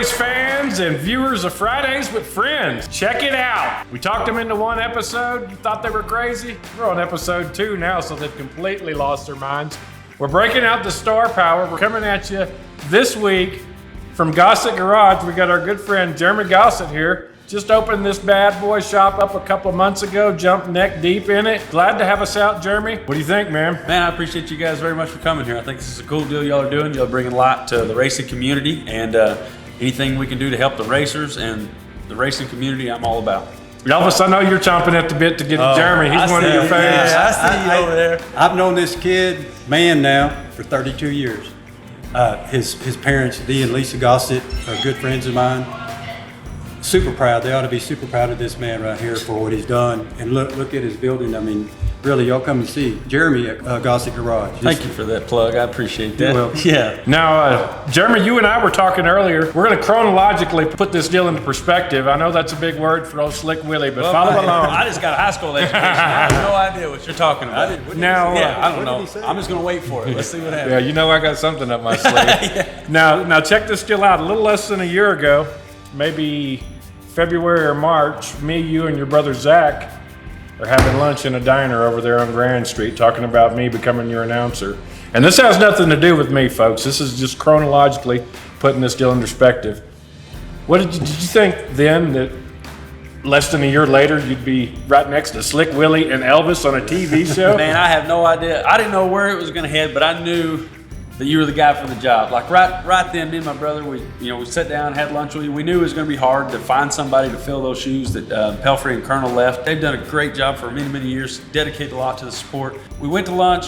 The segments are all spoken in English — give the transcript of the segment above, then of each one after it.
race fans and viewers of Fridays with Friends. Check it out. We talked them into one episode. You thought they were crazy? We're on episode 2 now, so they've completely lost their minds. We're breaking out the star power. We're coming at you this week from Gossett Garage. We got our good friend Jeremy Gossett here. Just opened this bad boy shop up a couple months ago, jumped neck deep in it. Glad to have us out, Jeremy. What do you think, man? Man, I appreciate you guys very much for coming here. I think this is a cool deal y'all are doing. Y'all are bringing a lot to the racing community, and anything we can do to help the racers and the racing community, I'm all about. Elvis, I know you're chomping at the bit to get to Jeremy. He's one of your favorites. Yeah, I see you over there. I've known this kid, man, now for 32 years. His parents, Dee and Lisa Gossett, are good friends of mine. Super proud. They ought to be super proud of this man right here for what he's done. And look at his building. I mean, really, y'all come and see Jeremy at Gossett Garage. Thank you for that plug. I appreciate that. Well, yeah. Now, Jeremy, you and I were talking earlier. We're going to chronologically put this deal into perspective. I know that's a big word for old Slick Willie, but follow along. I just got a high school education. I have no idea what you're talking about. Now, I don't know. I'm just going to wait for it. Let's see what happens. Yeah, you know I got something up my sleeve. Now check this deal out. A little less than a year ago, maybe February or March, me, you, and your brother Zach are having lunch in a diner over there on Grand Street, talking about me becoming your announcer. And this has nothing to do with me, folks. This is just chronologically putting this deal in perspective. What did you think then that less than a year later you'd be right next to Slick Willie and Elvis on a TV show? Man, I have no idea. I didn't know where it was going to head, but I knew that you were the guy for the job. Like right then, me and my brother, we sat down, had lunch with you. We knew it was going to be hard to find somebody to fill those shoes that Pelfrey and Colonel left. They've done a great job for many, many years, dedicated a lot to the sport. We went to lunch.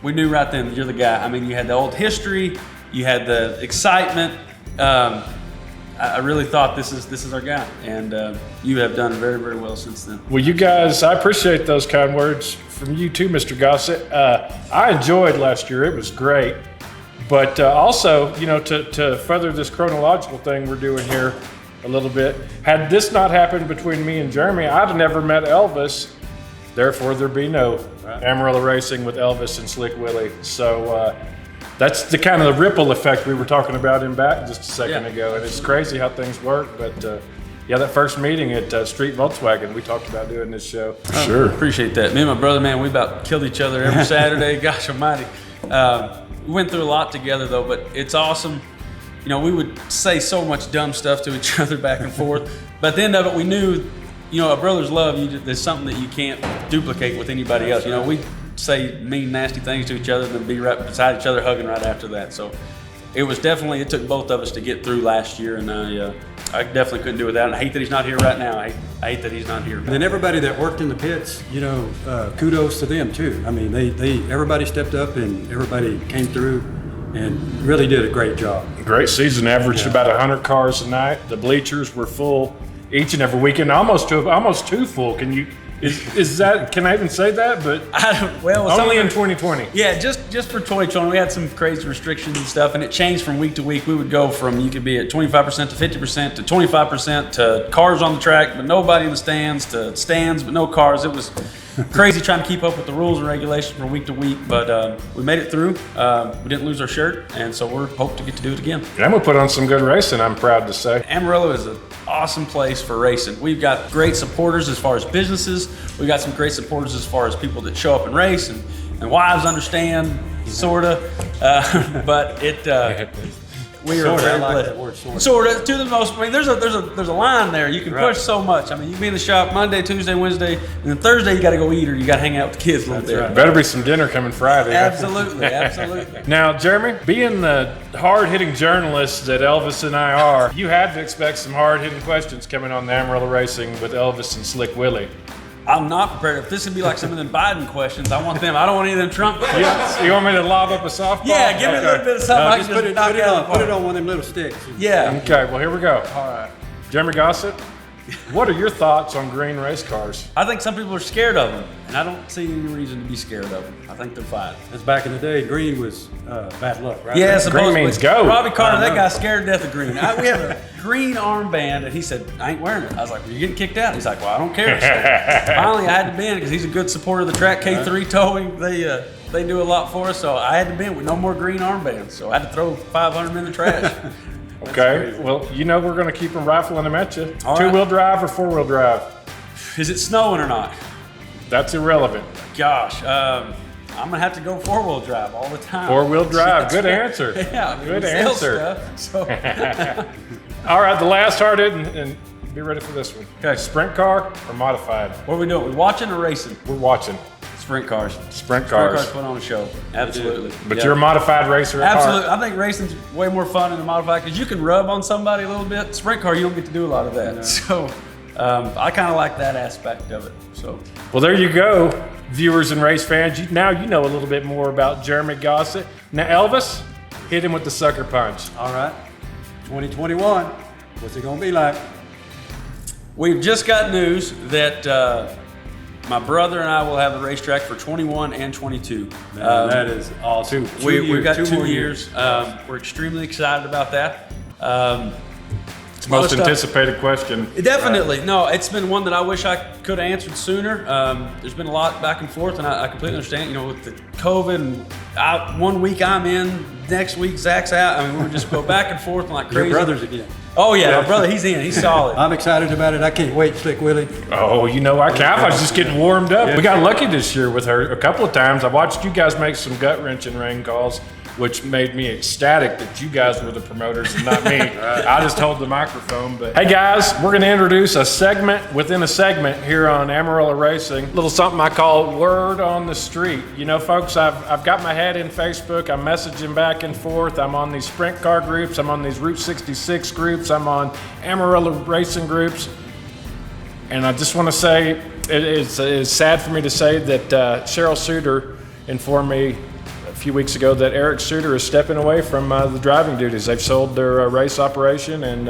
We knew right then that you're the guy. I mean, you had the old history, you had the excitement. I really thought this is our guy, and you have done very, very well since then. Well, you guys, I appreciate those kind words from you too, Mr. Gossett. I enjoyed last year. It was great. But also, to further this chronological thing we're doing here a little bit, had this not happened between me and Jeremy, I'd have never met Elvis. Therefore, there'd be no Amarillo Racing with Elvis and Slick Willie. So that's the kind of the ripple effect we were talking about in back just a second ago. And it's crazy how things work. But that first meeting at Street Volkswagen, we talked about doing this show. Sure. Appreciate that. Me and my brother, man, we about killed each other every Saturday. Gosh almighty. We went through a lot together, though, but it's awesome. We would say so much dumb stuff to each other back and forth. But at the end of it, we knew, a brother's love, there's something that you can't duplicate with anybody else. We'd say mean, nasty things to each other and then be right beside each other hugging right after that. So it took both of us to get through last year, and I definitely couldn't do it without him. I hate that he's not here right now. I hate that he's not here. And then everybody that worked in the pits, kudos to them too. I mean, everybody stepped up and everybody came through and really did a great job. Great season, averaged about 100 cars a night. The bleachers were full each and every weekend, almost too full. Is that? Can I even say that? But only in 2020. Yeah, just for 2020, we had some crazy restrictions and stuff, and it changed from week to week. We would go from you could be at 25% to 50% to 25% to cars on the track, but nobody in the stands, to stands but no cars. It was crazy trying to keep up with the rules and regulations from week to week, but we made it through. We didn't lose our shirt, and so we're hoping to get to do it again. And I'm gonna put on some good racing, I'm proud to say. Amarillo is an awesome place for racing. We've got great supporters as far as businesses. We've got some great supporters as far as people that show up and race, and wives understand, sorta. But we are very blessed. Sorta, to the most. I mean, there's a line there. You can push so much. I mean, you can be in the shop Monday, Tuesday, Wednesday, and then Thursday you got to go eat or you got to hang out with the kids a little bit. Right. Better be some dinner coming Friday. Absolutely, absolutely. Now, Jeremy, being the hard-hitting journalist that Elvis and I are, you had to expect some hard-hitting questions coming on the Amarillo Racing with Elvis and Slick Willie. I'm not prepared. If this would be like some of them Biden questions, I want them. I don't want any of them Trump questions. Yeah, you want me to lob up a softball? Yeah, give me a little bit of something. I can put it on one of them little sticks. Yeah. Okay, well, here we go. All right. Jeremy Gossett, what are your thoughts on green race cars? I think some people are scared of them, and I don't see any reason to be scared of them. I think they're fine. That's back in the day. Green was bad luck, right? Yeah, green means go. Robbie Carter, that guy scared to death of green. We have a green armband, and he said, I ain't wearing it. I was like, well, you're getting kicked out. He's like, well, I don't care. So finally, I had to bend because he's a good supporter of the track. K3 Towing, they do a lot for us, so I had to bend with no more green armbands. So I had to throw 500 in the trash. Okay. Well, you know we're going to keep them rifling them at you. All right. Two-wheel drive or four-wheel drive? Is it snowing or not? That's irrelevant. Gosh, I'm gonna have to go 4-wheel drive all the time. Four-wheel drive. That's Good right. answer. Yeah, I mean, Good we sell answer. stuff, so. All right, the last hard hit, and be ready for this one. Okay. Sprint car or modified? What are we doing? We watching or racing? We're watching Sprint cars. sprint Sprint cars. cars put on a show. Absolutely. But Yeah. you're a modified racer at Absolutely. heart. I think racing's way more fun than the modified because you can rub on somebody a little bit. Sprint car, you don't get to do a lot of that. So I kind of like that aspect of it. So Well, there you go, viewers and race fans. Now you know a little bit more about Jeremy Gossett. Now, Elvis, hit him with the sucker punch. All right. 2021. What's it gonna be like? we've just got news that my brother and I will have the racetrack for 21 and 22. Man, that is awesome. We've got 2 more years. We're extremely excited about that. It's the most anticipated question. Definitely. No, it's been one that I wish I could have answered sooner. There's been a lot back and forth, and I completely understand, with the COVID, and 1 week I'm in, next week Zach's out. I mean, we just go back and forth like crazy. Your brothers again. Oh, yeah, my brother, he's in. He's solid. I'm excited about it. I can't wait, Slick Willie. Oh, I was just getting warmed up. We got lucky this year with her a couple of times. I watched you guys make some gut-wrenching rain calls, which made me ecstatic that you guys were the promoters and not me. I just held the microphone. But hey, guys, we're going to introduce a segment within a segment here on Amarillo Racing. A little something I call Word on the Street. Folks, I've got my head in Facebook. I'm messaging back and forth. I'm on these sprint car groups. I'm on these Route 66 groups. I'm on Amarillo Racing groups. And I just want to say, it's sad for me to say that Cheryl Suter informed me a few weeks ago that Eric Suter is stepping away from the driving duties. They've sold their race operation and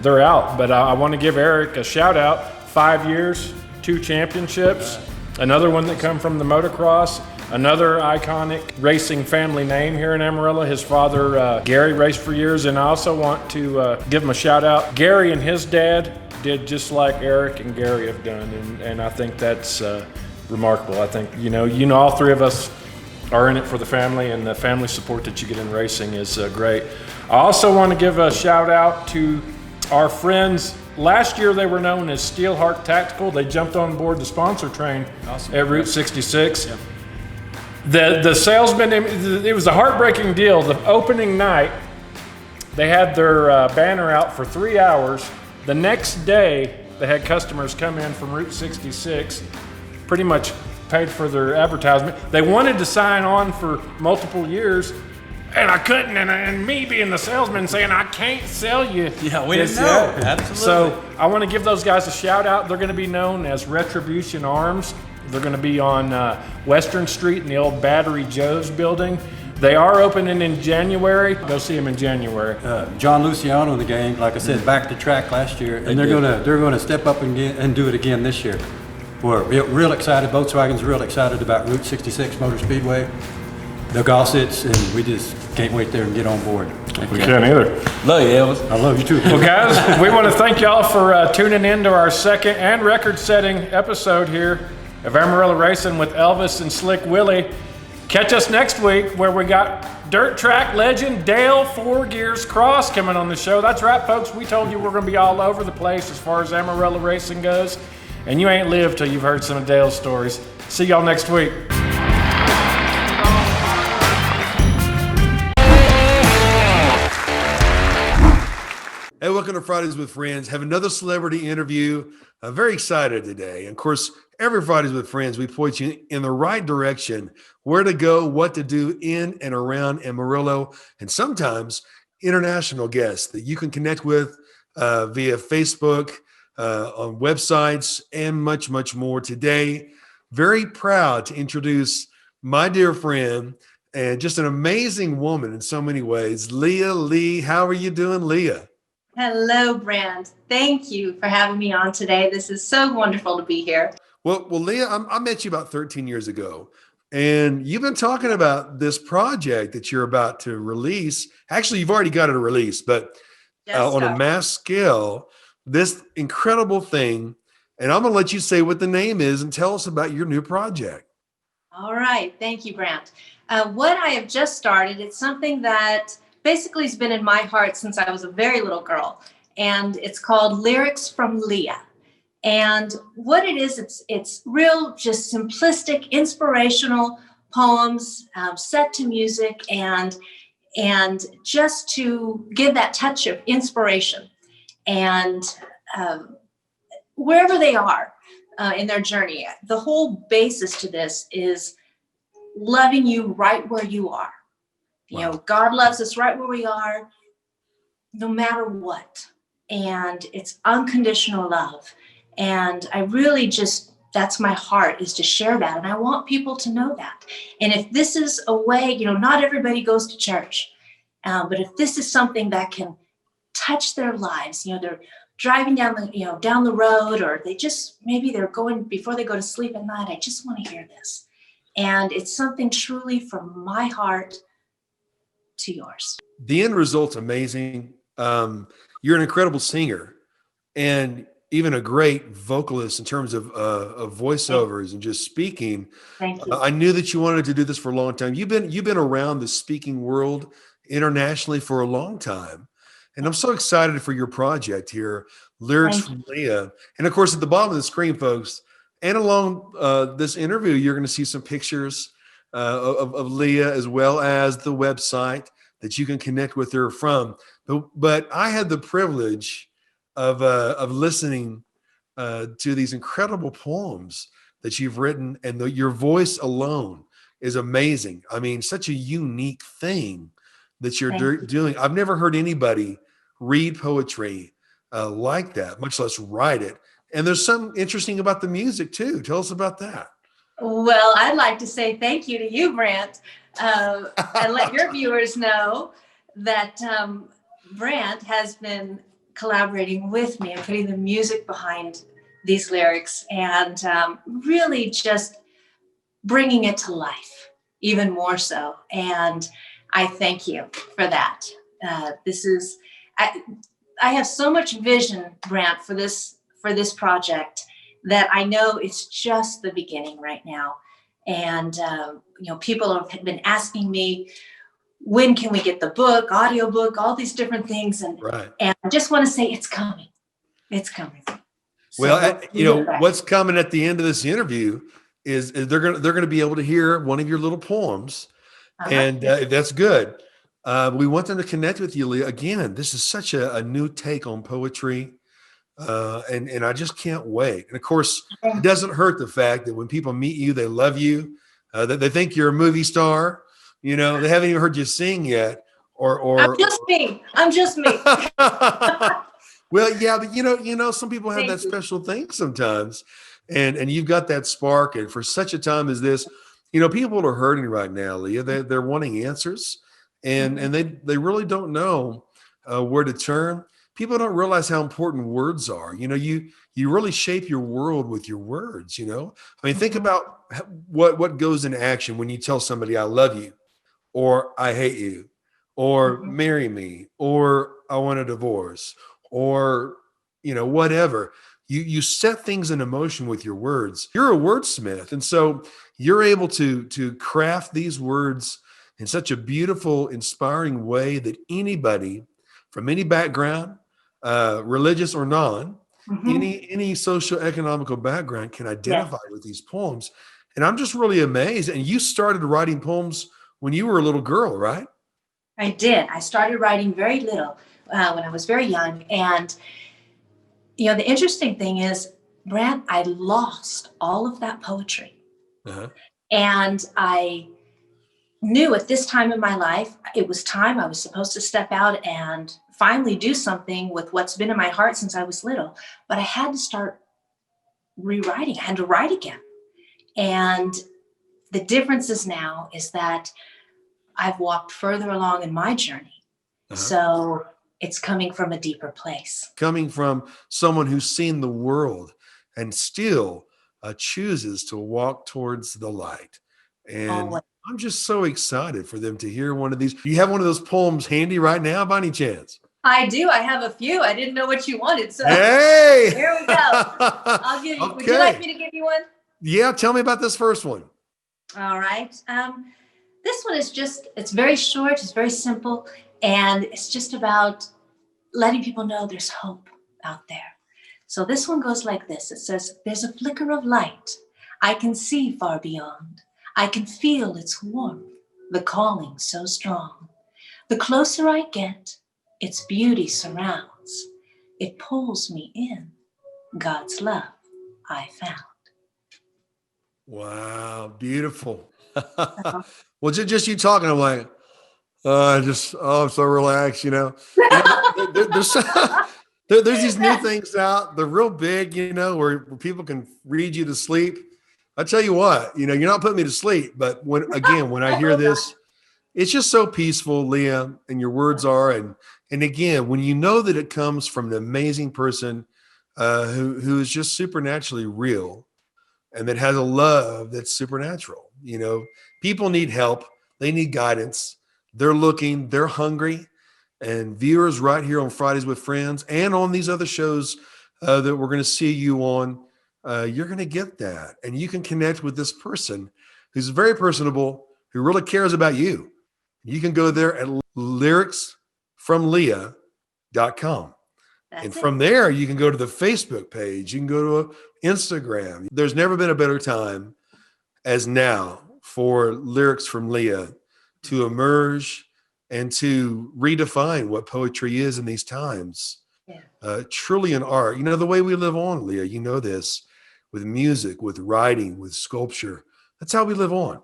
they're out. But I want to give Eric a shout out. 5 years, 2 championships, another one that come from the motocross, another iconic racing family name here in Amarillo. His father, Gary, raced for years. And I also want to give him a shout out. Gary and his dad did just like Eric and Gary have done. And I think that's remarkable. I think, all three of us are in it for the family, and the family support that you get in racing is great. I also want to give a shout out to our friends. Last year they were known as Steelheart Tactical. They jumped on board the sponsor train at Route 66. Yep. The salesman, it was a heartbreaking deal. The opening night, they had their banner out for 3 hours. The next day, they had customers come in from Route 66, pretty much paid for their advertisement. They wanted to sign on for multiple years, and I couldn't. And me being the salesman saying, I can't sell you. Yeah, we this didn't know. yet. Absolutely. So I want to give those guys a shout out. They're going to be known as Retribution Arms. They're going to be on Western Street in the old Battery Joe's building. They are opening in January. Go see them in January. John Luciano and the gang, like I said, back to track last year, and they're gonna step up and do it again this year. We're real excited. Volkswagen's real excited about Route 66 Motor Speedway, the Gossets, and we just can't wait there and get on board. We can't either. Love you, Elvis. I love you too. Well, guys, we want to thank y'all for tuning in to our second and record-setting episode here of Amarillo Racing with Elvis and Slick Willie. Catch us next week where we got dirt track legend Dale 4 Gears Cross coming on the show. That's right, folks. We told you we're going to be all over the place as far as Amarillo Racing goes. And you ain't lived till you've heard some of Dale's stories. See y'all next week. Hey, welcome to Fridays with Friends. Have another celebrity interview. I'm very excited today. And of course, every Fridays with Friends, we point you in the right direction, where to go, what to do in and around Amarillo, and sometimes international guests that you can connect with via Facebook, on websites, and much, much more. Today, very proud to introduce my dear friend and just an amazing woman in so many ways, Leah Lee. How are you doing, Leah? Hello, Brand. Thank you for having me on today. This is so wonderful to be here. Well, Leah, I met you about 13 years ago, and you've been talking about this project that you're about to release. Actually, you've already got it released, but on a mass scale, this incredible thing. And I'm going to let you say what the name is and tell us about your new project. All right. Thank you, Brand. What I have just started, it's something that basically has been in my heart since I was a very little girl. And it's called Lyrics from Leah. And what it is, it's real, just simplistic, inspirational poems set to music and just to give that touch of inspiration. And wherever they are in their journey, the whole basis to this is loving you right where you are. You know, God loves us right where we are, no matter what. And it's unconditional love. And I really just, that's my heart, is to share that. And I want people to know that. And if this is a way, you know, not everybody goes to church, but if this is something that can touch their lives, you know, they're driving down the road, or they just, maybe they're going before they go to sleep at night, I just want to hear this. And it's something truly from my heart to yours. The end result's amazing. You're an incredible singer and even a great vocalist in terms of voiceovers and just speaking. Thank you. I knew that you wanted to do this for a long time. You've been around the speaking world internationally for a long time. And I'm so excited for your project here, Lyrics from Leah. And of course, at the bottom of the screen, folks, and along this interview, you're going to see some pictures of Leah, as well as the website that you can connect with her from. But I had the privilege of listening to these incredible poems that you've written, and your voice alone is amazing. I mean, such a unique thing that you're doing. I've never heard anybody read poetry like that, much less write it. And there's something interesting about the music too. Tell us about that. Well, I'd like to say thank you to you, Brant, and let your viewers know that Brant has been collaborating with me and putting the music behind these lyrics, and really just bringing it to life even more so. And I thank you for that. I have so much vision, Brant, for this project, that I know it's just the beginning right now. And people have been asking me, when can we get the book, audiobook, all these different things, and I just want to say it's coming. It's coming. Well, what's coming at the end of this interview is they're going to be able to hear one of your little poems, and that's good. We want them to connect with you, Leah. Again, this is such a new take on poetry, and I just can't wait. And of course, it doesn't hurt the fact that when people meet you, they love you, that they think you're a movie star. You know, they haven't even heard you sing yet, or I'm just me. Well, yeah, but you know, some people have that special thing sometimes, and you've got that spark. And for such a time as this, people are hurting right now, Leah. They're wanting answers, and they really don't know where to turn. People don't realize how important words are. You really shape your world with your words. I mean, think about what goes into action when you tell somebody I love you, or I hate you, or marry me, or I want a divorce, or whatever. You set things in motion with your words. You're a wordsmith, and so you're able to craft these words in such a beautiful, inspiring way that anybody from any background, religious or non, any socio-economical background, can identify with these poems. And I'm just really amazed. And you started writing poems when you were a little girl, right? I did. I started writing very little when I was very young. And, the interesting thing is, Brant, I lost all of that poetry. And I knew at this time in my life, it was time. I was supposed to step out and finally do something with what's been in my heart since I was little. But I had to start rewriting. I had to write again. And the differences now is that I've walked further along in my journey. So it's coming from a deeper place. Coming from someone who's seen the world and still chooses to walk towards the light. And I'm just so excited for them to hear one of these. Do you have one of those poems handy right now by any chance? I do. I have a few. I didn't know what you wanted. So hey, here we go. I'll give you. Okay. Would you like me to give you one? Yeah. Tell me about this first one. All right. This one is it's very short. It's very simple. And it's just about letting people know there's hope out there. So this one goes like this. It says, there's a flicker of light. I can see far beyond. I can feel its warmth, the calling so strong. The closer I get, its beauty surrounds. It pulls me in. God's love I found. Wow, beautiful. Well, just you talking, I'm like, I'm so relaxed, you know. There's there's these new things out. They're real big, you know, where people can read you to sleep. I tell you what, you know, you're not putting me to sleep, but when I hear this, it's just so peaceful, Leah, and your words are, and again, when you know that it comes from an amazing person who is just supernaturally real, and that has a love that's supernatural. You know, people need help. They need guidance. They're looking, they're hungry. And viewers right here on Fridays with Friends and on these other shows that we're going to see you on, you're going to get that. And you can connect with this person who's very personable, who really cares about you. You can go there at lyricsfromleah.com. And from there, you can go to the Facebook page. You can go to Instagram. There's never been a better time as now for Lyrics from Leah to emerge and to redefine what poetry is in these times. Yeah. Truly an art. You know, the way we live on, Leah, you know this, with music, with writing, with sculpture. That's how we live on.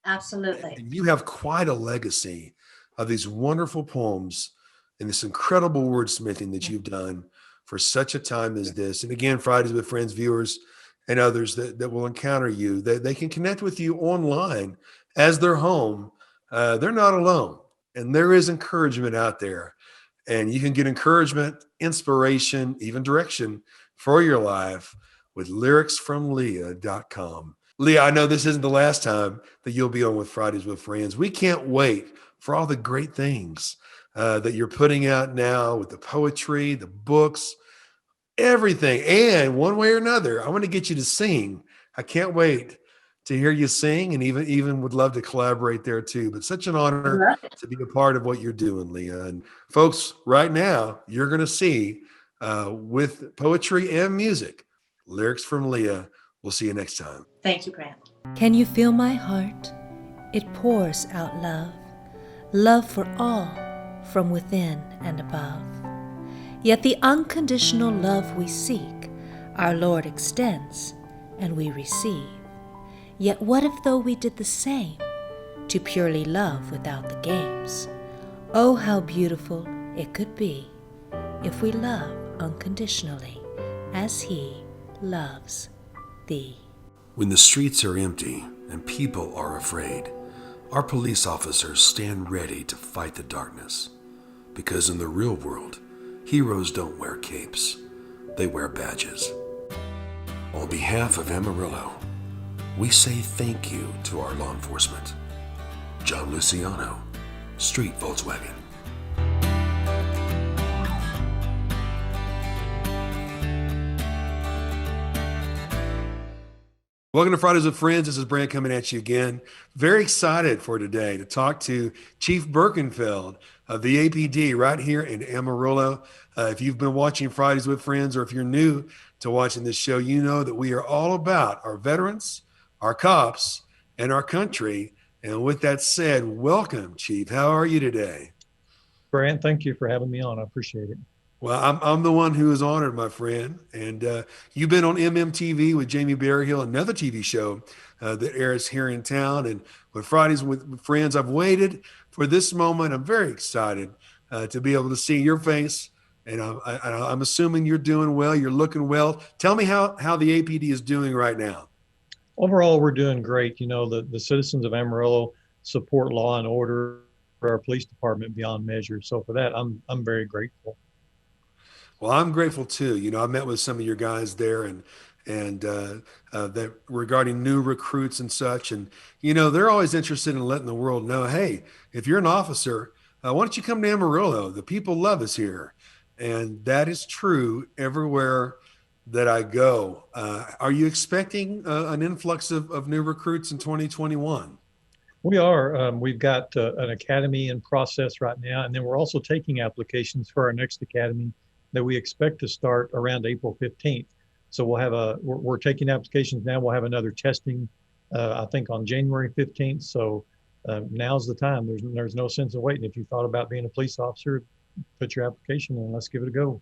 Absolutely. And you have quite a legacy of these wonderful poems and this incredible wordsmithing that you've done for such a time as this. And again, Fridays with Friends viewers and others that will encounter you, they can connect with you online as their home. They're not alone. And there is encouragement out there. And you can get encouragement, inspiration, even direction for your life with lyricsfromleah.com. Leah, I know this isn't the last time that you'll be on with Fridays with Friends. We can't wait for all the great things that you're putting out now with the poetry, the books, everything. And one way or another, I want to get you to sing. I can't wait to hear you sing, and even would love to collaborate there too. But such an honor to be a part of what you're doing, Leah. And folks, right now, you're going to see with poetry and music, Lyrics from Leah. We'll see you next time. Thank you, Grant. Can you feel my heart? It pours out love, love for all from within and above. Yet the unconditional love we seek, our Lord extends and we receive. Yet what if though we did the same to purely love without the games? Oh, how beautiful it could be if we love unconditionally as He loves thee. When the streets are empty and people are afraid, our police officers stand ready to fight the darkness. Because in the real world, heroes don't wear capes, they wear badges. On behalf of Amarillo, we say thank you to our law enforcement. John Luciano, Street Volkswagen. Welcome to Fridays with Friends. This is Brant coming at you again. Very excited for today to talk to Chief Birkenfeld of the APD right here in Amarillo. If you've been watching Fridays with Friends, or if you're new to watching this show, you know that we are all about our veterans, our cops, and our country. And with that said, welcome, Chief. How are you today? Brant, thank you for having me on. I appreciate it. Well, I'm the one who is honored, my friend. And you've been on MMTV with Jamie Berryhill, another TV show that airs here in town. And with Fridays with Friends, I've waited for this moment. I'm very excited to be able to see your face. And I'm assuming you're doing well. You're looking well. Tell me how the APD is doing right now. Overall, we're doing great. You know, the citizens of Amarillo support law and order for our police department beyond measure. So for that, I'm very grateful. Well, I'm grateful too. You know, I met with some of your guys there and that regarding new recruits and such. And, you know, they're always interested in letting the world know, hey, if you're an officer, why don't you come to Amarillo? The people love us here. And that is true everywhere that I go. Are you expecting an influx of new recruits in 2021? We are. We've got an academy in process right now, and then we're also taking applications for our next academy that we expect to start around April 15th. So we're taking applications now. We'll have another testing, I think, on January 15th. So now's the time. There's no sense in waiting. If you thought about being a police officer, put your application in. Let's give it a go.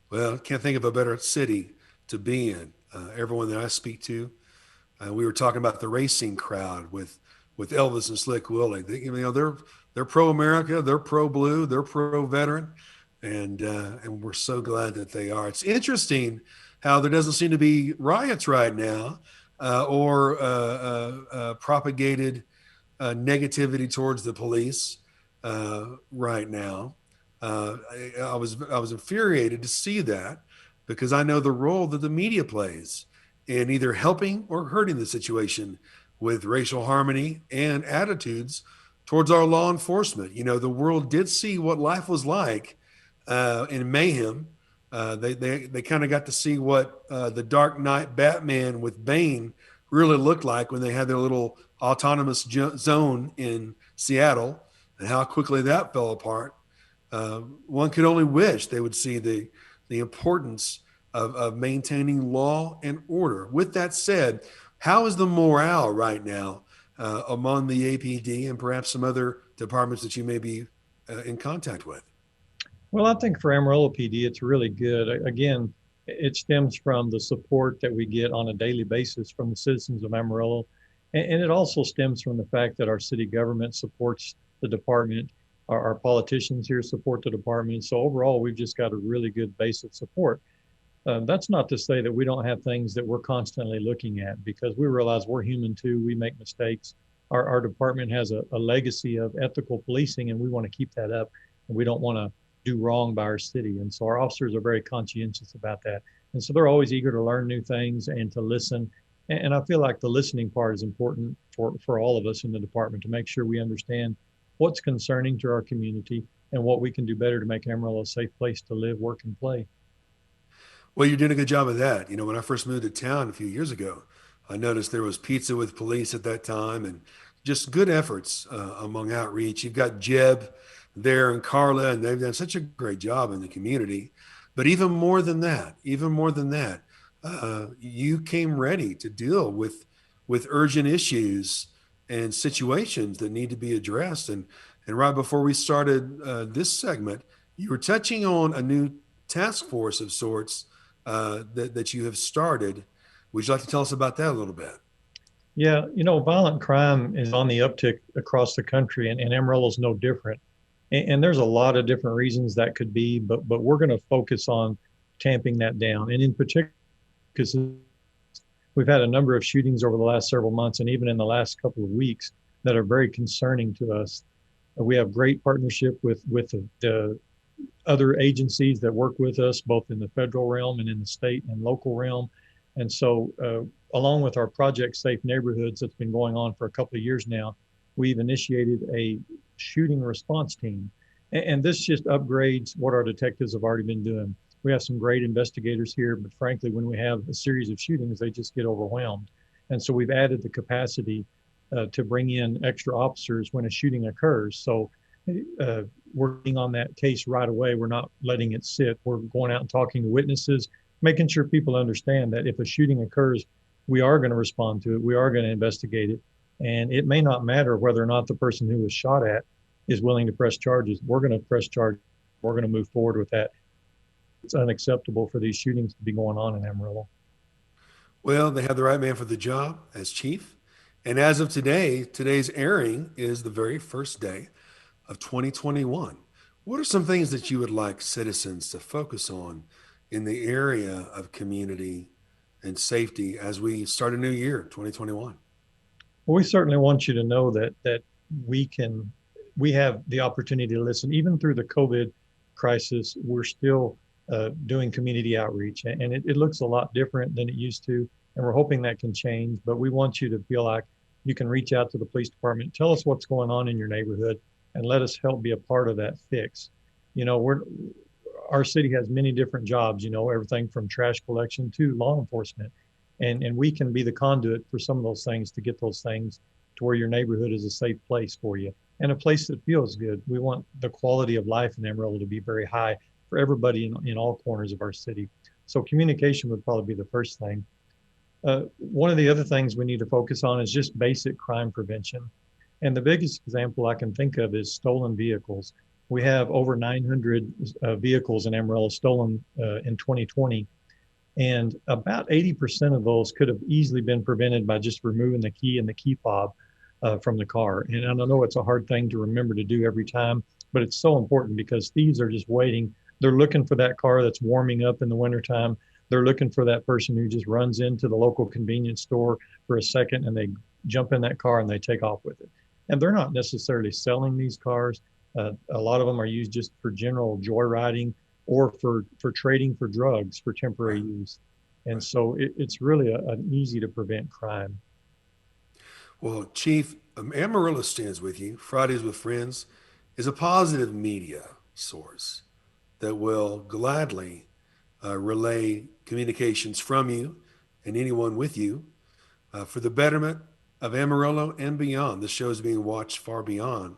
Well, can't think of a better city to be in. Everyone that I speak to, we were talking about the racing crowd with Elvis and Slick Willie. They're pro America, they're pro blue, they're pro veteran, and we're so glad that they are. It's interesting how there doesn't seem to be riots right now or propagated negativity towards the police right now. I was infuriated to see that because I know the role that the media plays in either helping or hurting the situation with racial harmony and attitudes towards our law enforcement. You know, the world did see what life was like in mayhem. They kind of got to see what the Dark Knight Batman with Bane really looked like when they had their little autonomous zone in Seattle and how quickly that fell apart. One could only wish they would see the importance of maintaining law and order. With that said, how is the morale right now among the APD and perhaps some other departments that you may be in contact with? Well, I think for Amarillo PD, it's really good. Again, it stems from the support that we get on a daily basis from the citizens of Amarillo. And it also stems from the fact that our city government supports the department. Our politicians here support the department. So overall, we've just got a really good base of support. That's not to say that we don't have things that we're constantly looking at, because we realize we're human too. We make mistakes. Our department has a legacy of ethical policing, and we want to keep that up. And we don't want to do wrong by our city. And so our officers are very conscientious about that. And so they're always eager to learn new things and to listen. And I feel like the listening part is important for all of us in the department to make sure we understand what's concerning to our community and what we can do better to make Amarillo a safe place to live, work, and play. Well, you're doing a good job of that. You know, when I first moved to town a few years ago, I noticed there was Pizza with Police at that time and just good efforts among outreach. You've got Jeb there and Carla, and they've done such a great job in the community. But even more than that, you came ready to deal with urgent issues and situations that need to be addressed. And right before we started this segment, you were touching on a new task force of sorts that you have started. Would you like to tell us about that a little bit? Yeah, violent crime is on the uptick across the country, and Amarillo is no different. And there's a lot of different reasons that could be, but we're going to focus on tamping that down. And in particular, because we've had a number of shootings over the last several months and even in the last couple of weeks that are very concerning to us. We have great partnership with the other agencies that work with us, both in the federal realm and in the state and local realm. And so along with our Project Safe Neighborhoods that's been going on for a couple of years now, we've initiated a shooting response team. And this just upgrades what our detectives have already been doing. We have some great investigators here, but frankly, when we have a series of shootings, they just get overwhelmed. And so we've added the capacity to bring in extra officers when a shooting occurs. So working on that case right away, we're not letting it sit. We're going out and talking to witnesses, making sure people understand that if a shooting occurs, we are going to respond to it. We are going to investigate it. And it may not matter whether or not the person who was shot at is willing to press charges. We're going to press charges. We're going to move forward with that. It's unacceptable for these shootings to be going on in Amarillo. Well, they have the right man for the job as chief. And as of today's airing is the very first day of 2021. What are some things that you would like citizens to focus on in the area of community and safety as we start a new year, 2021? Well, we certainly want you to know that we have the opportunity to listen. Even through the COVID crisis, we're still doing community outreach, and it looks a lot different than it used to, and we're hoping that can change. But we want you to feel like you can reach out to the police department, tell us what's going on in your neighborhood, and let us help be a part of that fix. Our city has many different jobs, everything from trash collection to law enforcement. And we can be the conduit for some of those things to get those things to where your neighborhood is a safe place for you and a place that feels good. We want the quality of life in Amarillo to be very high for everybody in all corners of our city. So communication would probably be the first thing. One of the other things we need to focus on is just basic crime prevention. And the biggest example I can think of is stolen vehicles. We have over 900 vehicles in Amarillo stolen in 2020. And about 80% of those could have easily been prevented by just removing the key and the key fob from the car. And I know it's a hard thing to remember to do every time, but it's so important because thieves are just waiting. They're looking for that car that's warming up in the wintertime. They're looking for that person who just runs into the local convenience store for a second and they jump in that car and they take off with it. And they're not necessarily selling these cars. A lot of them are used just for general joyriding or for trading for drugs for temporary use. And so it's really an easy to prevent crime. Well, Chief, Amarillo Stands With You, Fridays with Friends, is a positive media source that will gladly relay communications from you and anyone with you for the betterment of Amarillo and beyond. This show is being watched far beyond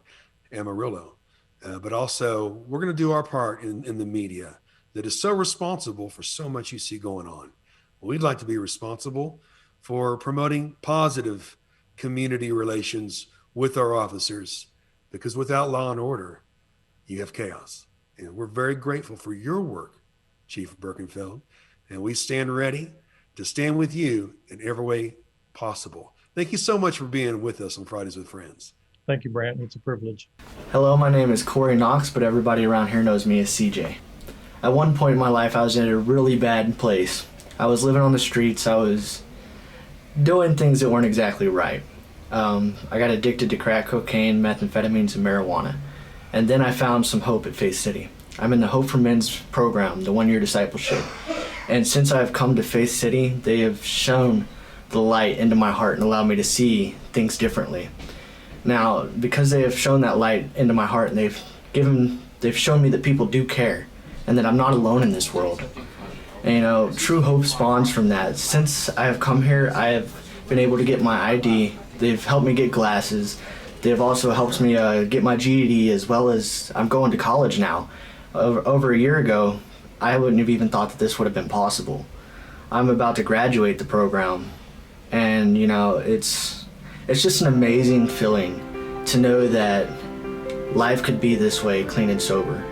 Amarillo. But also, we're going to do our part in the media that is so responsible for so much you see going on. We'd like to be responsible for promoting positive community relations with our officers, because without law and order, you have chaos. And we're very grateful for your work, Chief Birkenfeld, and we stand ready to stand with you in every way possible. Thank you so much for being with us on Fridays with Friends. Thank you, Brant. It's a privilege. Hello, my name is Corey Knox, but everybody around here knows me as CJ. At one point in my life, I was in a really bad place. I was living on the streets. I was doing things that weren't exactly right. I got addicted to crack cocaine, methamphetamines, and marijuana. And then I found some hope at Faith City. I'm in the Hope for Men's program, the one-year discipleship. And since I've come to Faith City, they have shown the light into my heart and allowed me to see things differently. Now, because they have shown that light into my heart and they've shown me that people do care and that I'm not alone in this world. And, true hope spawns from that. Since I have come here, I have been able to get my ID. They've helped me get glasses. They've also helped me get my GED, as well as I'm going to college now. Over a year ago, I wouldn't have even thought that this would have been possible. I'm about to graduate the program, and it's just an amazing feeling to know that life could be this way, clean and sober.